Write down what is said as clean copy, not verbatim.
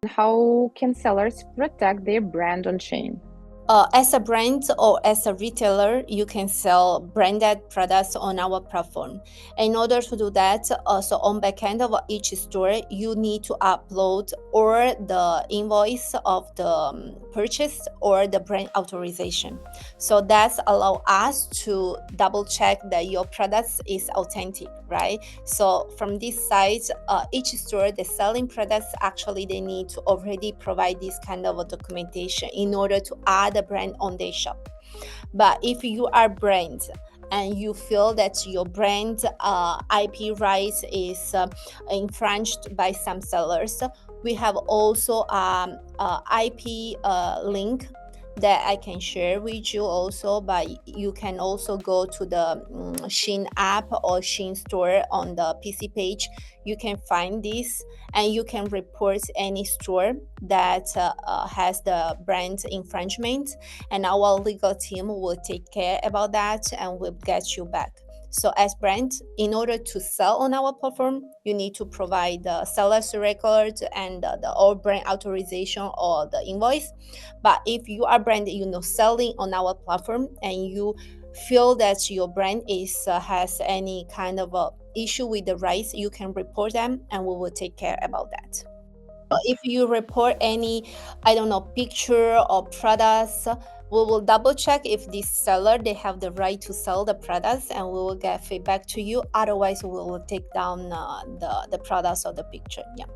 How can sellers protect their brand on Shein? As a brand or as a retailer, you can sell branded products on our platform. In order to do that, so on backend of each store, you need to upload or the invoice of the purchase or the brand authorization. So that's allow us to double check that your products is authentic, right? So from this side, each store that's selling products, actually they need to already provide this kind of a documentation in order to add a brand on their shop. But if you are brand and you feel that your brand IP rights is infringed by some sellers, we have also IP link that I can share with you also, but you can also go to the Shein app or Shein store on the PC page. You can find this and you can report any store that has the brand infringement, and our legal team will take care about that and will get you back. So as brand, in order to sell on our platform, you need to provide the seller's record and the all brand authorization or the invoice. But if you are brand, selling on our platform and you feel that your brand is has any kind of issue with the rights, you can report them and we will take care about that. If you report any, I don't know, picture or products, we will double check if this seller they have the right to sell the products and we will get feedback to you. Otherwise, we will take down the products or the picture. Yeah.